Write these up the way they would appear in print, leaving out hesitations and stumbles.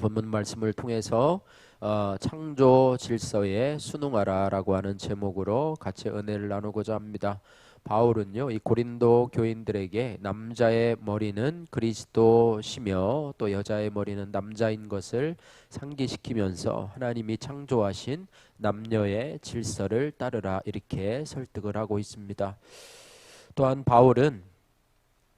본문 말씀을 통해서 창조 질서에 순응하라 라고 하는 제목으로 같이 은혜를 나누고자 합니다. 바울은요, 이 고린도 교인들에게 남자의 머리는 그리스도시며 또 여자의 머리는 남자인 것을 상기시키면서 하나님이 창조하신 남녀의 질서를 따르라 이렇게 설득을 하고 있습니다. 또한 바울은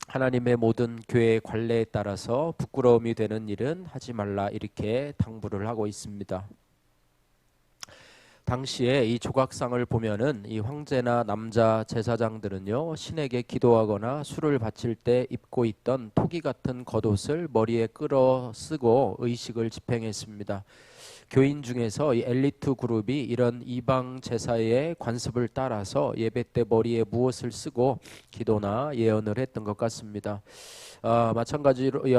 하나님의 모든 교회 관례에 따라서 부끄러움이 되는 일은 하지 말라 이렇게 당부를 하고 있습니다. 당시에 이 조각상을 보면은 이 황제나 남자 제사장들은요, 신에게 기도하거나 술을 바칠 때 입고 있던 토기 같은 겉옷을 머리에 끌어 쓰고 의식을 집행했습니다. 교인 중에서 이 엘리트 그룹이 이런 이방 제사의 관습을 따라서 예배 때 머리에 무엇을 쓰고 기도나 예언을 했던 것 같습니다. 마찬가지로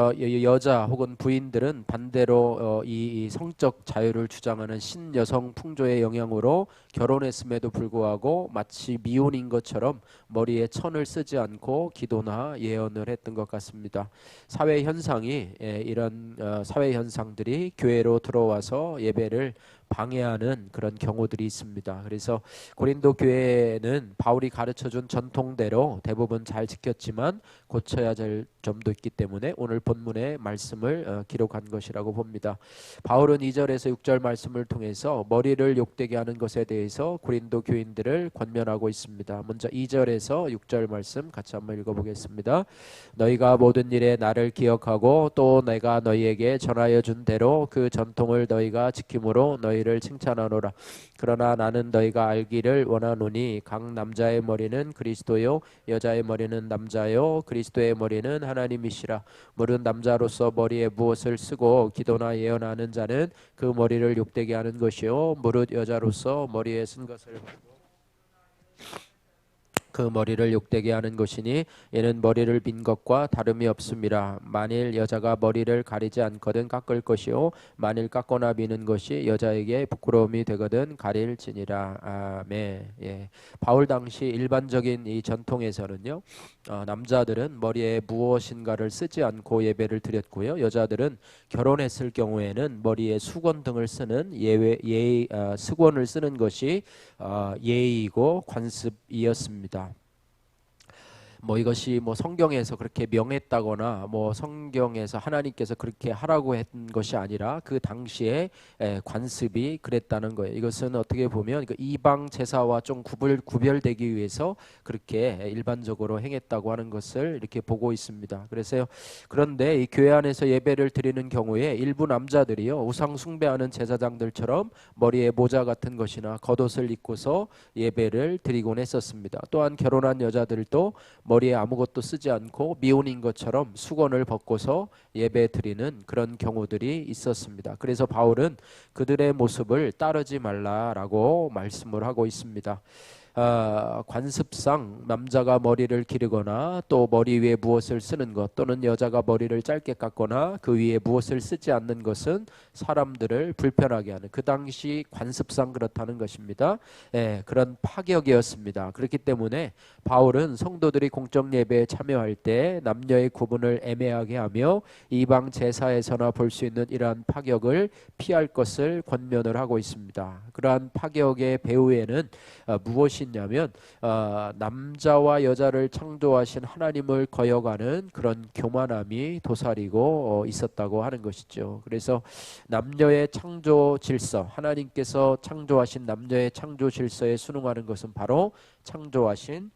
여자 혹은 부인들은 반대로 이 성적 자유를 주장하는 신여성 풍조의 영향으로 결혼했음에도 불구하고 마치 미혼인 것처럼 머리에 천을 쓰지 않고 기도나 예언을 했던 것 같습니다. 사회 현상이 이런 사회 현상들이 교회로 들어와서 예배를 방해하는 그런 경우들이 있습니다. 그래서 고린도 교회는 바울이 가르쳐준 전통대로 대부분 잘 지켰지만 고쳐야 될 점도 있기 때문에 오늘 본문의 말씀을 기록한 것이라고 봅니다. 바울은 2절에서 6절 말씀을 통해서 머리를 욕되게 하는 것에 대해서 고린도 교인들을 권면하고 있습니다. 먼저 2절에서 6절 말씀 같이 한번 읽어보겠습니다. 너희가 모든 일에 나를 기억하고 또 내가 너희에게 전하여 준 대로 그 전통을 너희가 지킴으로 너희를 칭찬하노라. 그러나 나는 너희가 알기를 원하노니 각 남자의 머리는 그리스도요 여자의 머리는 남자요 그리스도의 머리는 하나님이시라. 무릇 남자로서 머리에 무엇을 쓰고 기도나 예언하는 자는 그 머리를 욕되게 하는 것이요 무릇 여자로서 머리에 쓴 것을 그 머리를 욕되게 하는 것이니 이는 머리를 빈 것과 다름이 없음이라. 만일 여자가 머리를 가리지 않거든 깎을 것이요 만일 깎거나 비는 것이 여자에게 부끄러움이 되거든 가릴지니라. 아멘. 예. 바울 당시 일반적인 이 전통에서는요, 남자들은 머리에 무엇인가를 쓰지 않고 예배를 드렸고요, 여자들은 결혼했을 경우에는 머리에 수건 등을 쓰는 수건을 쓰는 것이 예의이고 관습이었습니다. 이것이 성경에서 그렇게 명했다거나 성경에서 하나님께서 그렇게 하라고 했던 것이 아니라 그 당시에 관습이 그랬다는 거예요. 이것은 어떻게 보면 그 이방 제사와 좀 구별되기 위해서 그렇게 일반적으로 행했다고 하는 것을 이렇게 보고 있습니다. 그런데 이 교회 안에서 예배를 드리는 경우에 일부 남자들이요, 우상 숭배하는 제사장들처럼 머리에 모자 같은 것이나 겉옷을 입고서 예배를 드리곤 했었습니다. 또한 결혼한 여자들도 머리에 아무것도 쓰지 않고 미혼인 것처럼 수건을 벗고서 예배 드리는 그런 경우들이 있었습니다. 그래서 바울은 그들의 모습을 따르지 말라라고 말씀을 하고 있습니다. 관습상 남자가 머리를 기르거나 또 머리 위에 무엇을 쓰는 것 또는 여자가 머리를 짧게 깎거나 그 위에 무엇을 쓰지 않는 것은 사람들을 불편하게 하는, 그 당시 관습상 그렇다는 것입니다. 그런 파격이었습니다. 그렇기 때문에 바울은 성도들이 공적 예배에 참여할 때 남녀의 구분을 애매하게 하며 이방 제사에서나 볼 수 있는 이러한 파격을 피할 것을 권면을 하고 있습니다. 그러한 파격의 배후에는 무엇이 냐면 남자와 여자를 창조하신 하나님을 거역하는 그런 교만함이 도사리고 있었다고 하는 것이죠. 그래서 남녀의 창조 질서, 하나님께서 창조하신 남녀의 창조 질서에 순응하는 것은 바로 창조하신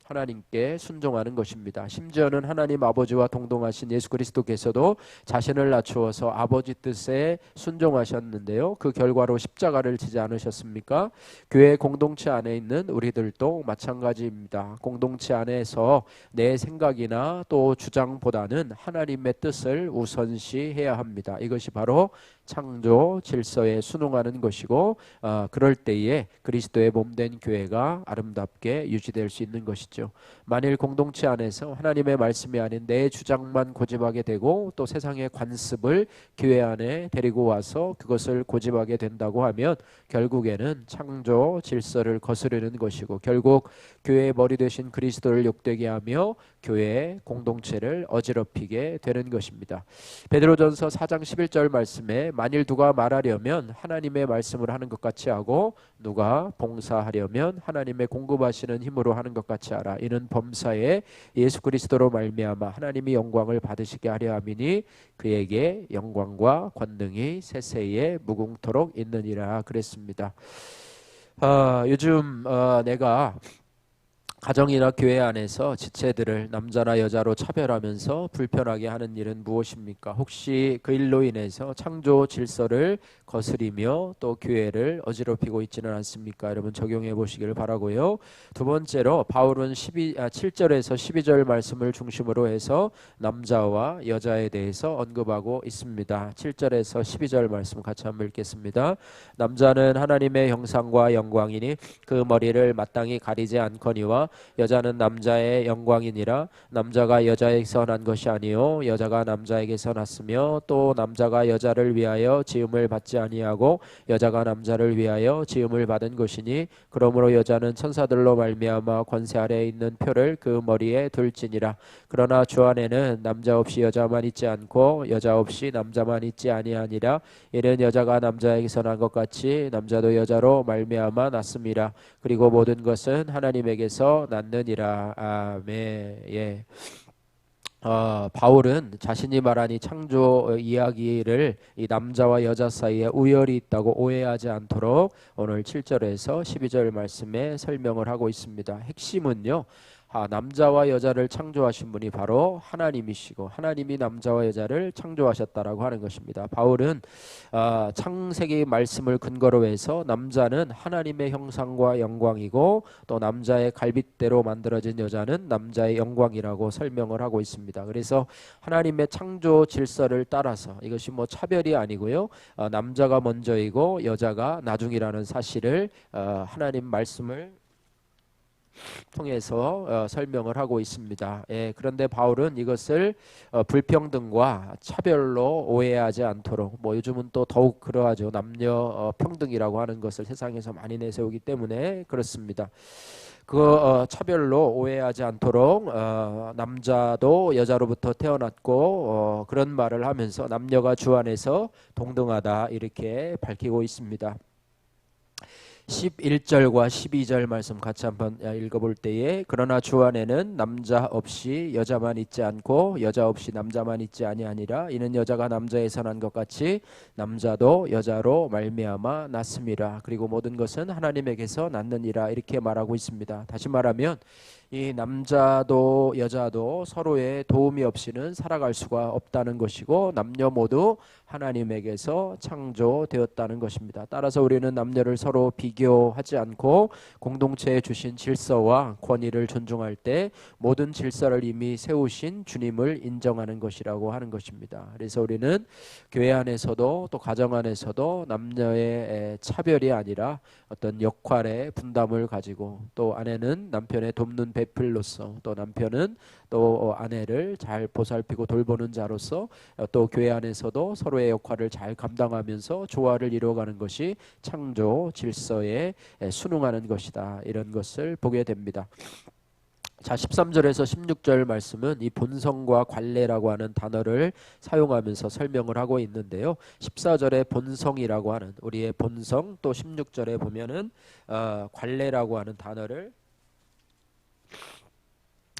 하나님께 순종하는 것입니다. 심지어는 하나님 아버지와 동동하신 예수 그리스도께서도 자신을 낮추어서 아버지 뜻에 순종하셨는데요, 그 결과로 십자가를 지지 않으셨습니까? 교회 공동체 안에 있는 우리들도 마찬가지입니다. 공동체 안에서 내 생각이나 또 주장보다는 하나님의 뜻을 우선시해야 합니다. 이것이 바로 창조 질서에 순응하는 것이고, 그럴 때에 그리스도의 몸된 교회가 아름답게 유지될 수 있는 것이죠. 것이죠. 만일 공동체 안에서 하나님의 말씀이 아닌 내 주장만 고집하게 되고 또 세상의 관습을 교회 안에 데리고 와서 그것을 고집하게 된다고 하면 결국에는 창조 질서를 거스르는 것이고 결국 교회의 머리 되신 그리스도를 욕되게 하며 교회의 공동체를 어지럽히게 되는 것입니다. 베드로전서 4장 11절 말씀에 만일 누가 말하려면 하나님의 말씀을 하는 것 같이 하고 누가 봉사하려면 하나님의 공급하시는 힘으로 하는 것 같이 하라. 이는 범사에 예수 그리스도로 말미암아 하나님이 영광을 받으시게 하려 함이니 그에게 영광과 권능이 세세에 무궁토록 있느니라 그랬습니다. 요즘 내가 가정이나 교회 안에서 지체들을 남자나 여자로 차별하면서 불편하게 하는 일은 무엇입니까? 혹시 그 일로 인해서 창조 질서를 거스리며 또 교회를 어지럽히고 있지는 않습니까? 여러분 적용해 보시길 바라고요. 두 번째로 바울은 7절에서 12절 말씀을 중심으로 해서 남자와 여자에 대해서 언급하고 있습니다. 7절에서 12절 말씀 같이 한번 읽겠습니다. 남자는 하나님의 형상과 영광이니 그 머리를 마땅히 가리지 않거니와 여자는 남자의 영광이니라. 남자가 여자에게서 난 것이 아니요 여자가 남자에게서 났으며 또 남자가 여자를 위하여 지음을 받지 아니하고 여자가 남자를 위하여 지음을 받은 것이니 그러므로 여자는 천사들로 말미암아 권세 아래에 있는 표를 그 머리에 둘지니라. 그러나 주 안에는 남자 없이 여자만 있지 않고 여자 없이 남자만 있지 아니하니라. 이는 여자가 남자에게서 난 것 같이 남자도 여자로 말미암아 났음이라. 그리고 모든 것은 하나님에게서 났느니라. 아멘. 예. 바울은 자신이 말한 이 창조 이야기를 이 남자와 여자 사이에 우열이 있다고 오해하지 않도록 오늘 7절에서 12절 말씀에 설명을 하고 있습니다. 핵심은요. 남자와 여자를 창조하신 분이 바로 하나님이시고 하나님이 남자와 여자를 창조하셨다라고 하는 것입니다. 바울은 창세기 말씀을 근거로 해서 남자는 하나님의 형상과 영광이고 또 남자의 갈빗대로 만들어진 여자는 남자의 영광이라고 설명을 하고 있습니다. 그래서 하나님의 창조 질서를 따라서 이것이 뭐 차별이 아니고요. 남자가 먼저이고 여자가 나중이라는 사실을 하나님 말씀을 통해서 설명을 하고 있습니다. 예, 그런데 바울은 이것을 불평등과 차별로 오해하지 않도록 뭐 요즘은 또 더욱 그러하죠. 남녀 평등이라고 하는 것을 세상에서 많이 내세우기 때문에 그렇습니다. 그 차별로 오해하지 않도록 남자도 여자로부터 태어났고 그런 말을 하면서 남녀가 주 안에서 동등하다 이렇게 밝히고 있습니다. 11절과 12절 말씀 같이 한번 읽어볼 때에 그러나 주 안에는 남자 없이 여자만 있지 않고 여자 없이 남자만 있지 아니하니라. 이는 여자가 남자에서 난 것 같이 남자도 여자로 말미암아 났음이라. 그리고 모든 것은 하나님에게서 났느니라 이렇게 말하고 있습니다. 다시 말하면 이 남자도 여자도 서로의 도움이 없이는 살아갈 수가 없다는 것이고 남녀 모두 하나님에게서 창조되었다는 것입니다. 따라서 우리는 남녀를 서로 비교하지 않고 공동체에 주신 질서와 권위를 존중할 때 모든 질서를 이미 세우신 주님을 인정하는 것이라고 하는 것입니다. 그래서 우리는 교회 안에서도 또 가정 안에서도 남녀의 차별이 아니라 어떤 역할의 분담을 가지고 또 아내는 남편의 돕는 배필로서 또 남편은 또 아내를 잘 보살피고 돌보는 자로서 또 교회 안에서도 서로의 역할을 잘 감당하면서 조화를 이루어가는 것이 창조 질서에 순응하는 것이다. 이런 것을 보게 됩니다. 자, 13절에서 16절 말씀은 이 본성과 관례라고 하는 단어를 사용하면서 설명을 하고 있는데요. 14절에 본성이라고 하는 우리의 본성, 또 16절에 보면은 관례라고 하는 단어를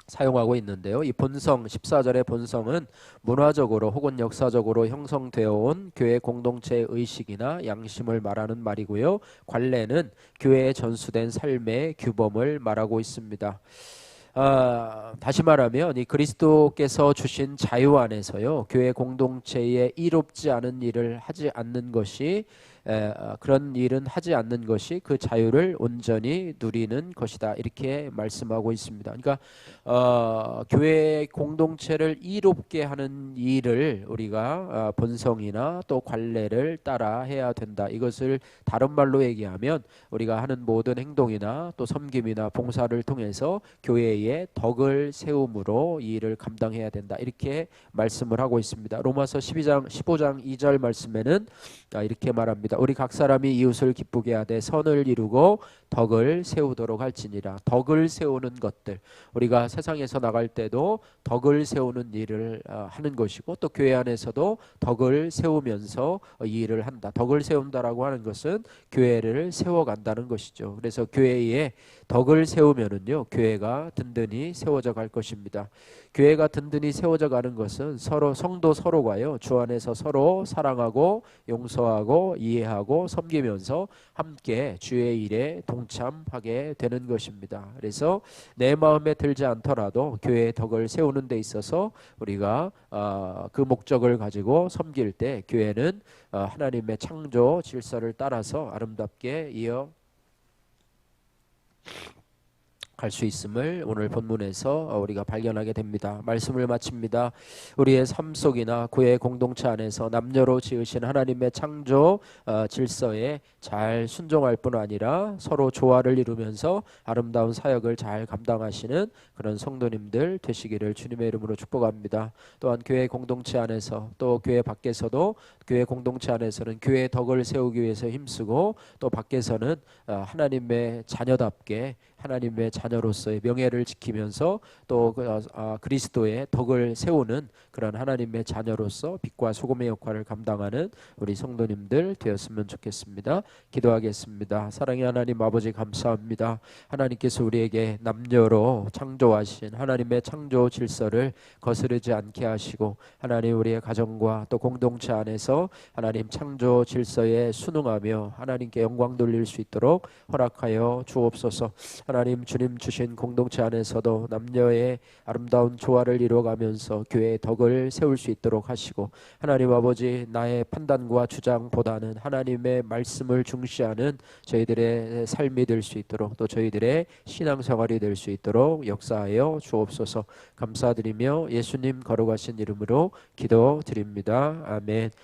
사용하고 있는데요. 이 본성, 14절의 본성은 문화적으로 혹은 역사적으로 형성되어 온 교회 공동체의 의식이나 양심을 말하는 말이고요. 관례는 교회에 전수된 삶의 규범을 말하고 있습니다. 다시 말하면 이 그리스도께서 주신 자유 안에서요 교회 공동체에 이롭지 않은 일을 하지 않는 것이 그런 일은 하지 않는 것이 그 자유를 온전히 누리는 것이다. 이렇게 말씀하고 있습니다. 그러니까 교회 공동체를 이롭게 하는 일을 우리가 본성이나 또 관례를 따라 해야 된다. 이것을 다른 말로 얘기하면 우리가 하는 모든 행동이나 또 섬김이나 봉사를 통해서 교회의 덕을 세움으로 이 일을 감당해야 된다. 이렇게 말씀을 하고 있습니다. 로마서 15장 2절 말씀에는 이렇게 말합니다. 우리 각 사람이 이웃을 기쁘게 하되 선을 이루고 덕을 세우도록 할지니라. 덕을 세우는 것들, 우리가 세상에서 나갈 때도 덕을 세우는 일을 하는 것이고, 또 교회 안에서도 덕을 세우면서 이 일을 한다. 덕을 세운다라고 하는 것은 교회를 세워간다는 것이죠. 그래서 교회에 덕을 세우면은요, 교회가 든든히 세워져 갈 것입니다. 교회가 든든히 세워져 가는 것은 서로, 성도 서로가요, 주 안에서 서로 사랑하고 용서하고 이해하고 섬기면서 함께 주의 일에 동참하게 되는 것입니다. 그래서 내 마음에 들지 않더라도 교회의 덕을 세우는 데 있어서 우리가 그 목적을 가지고 섬길 때 교회는 하나님의 창조 질서를 따라서 아름답게 이어 갈 수 있음을 오늘 본문에서 우리가 발견하게 됩니다. 말씀을 마칩니다. 우리의 삶 속이나 교회 공동체 안에서 남녀로 지으신 하나님의 창조 질서에 잘 순종할 뿐 아니라 서로 조화를 이루면서 아름다운 사역을 잘 감당하시는 그런 성도님들 되시기를 주님의 이름으로 축복합니다. 또한 교회 공동체 안에서 또 교회 밖에서도 교회 공동체 안에서는 교회의 덕을 세우기 위해서 힘쓰고, 또 밖에서는 하나님의 자녀답게 하나님의 자녀로서의 명예를 지키면서 또 그리스도의 덕을 세우는 그런 하나님의 자녀로서 빛과 소금의 역할을 감당하는 우리 성도님들 되었으면 좋겠습니다. 기도하겠습니다. 사랑의 하나님 아버지, 감사합니다. 하나님께서 우리에게 남녀로 창조하신 하나님의 창조 질서를 거스르지 않게 하시고, 하나님 우리의 가정과 또 공동체 안에서 하나님 창조 질서에 순응하며 하나님께 영광 돌릴 수 있도록 허락하여 주옵소서. 하나님, 주님 주신 공동체 안에서도 남녀의 아름다운 조화를 이루어가면서 교회의 덕을 세울 수 있도록 하시고, 하나님 아버지, 나의 판단과 주장보다는 하나님의 말씀을 중시하는 저희들의 삶이 될 수 있도록, 또 저희들의 신앙생활이 될 수 있도록 역사하여 주옵소서. 감사드리며 예수님 거룩하신 이름으로 기도드립니다. 아멘.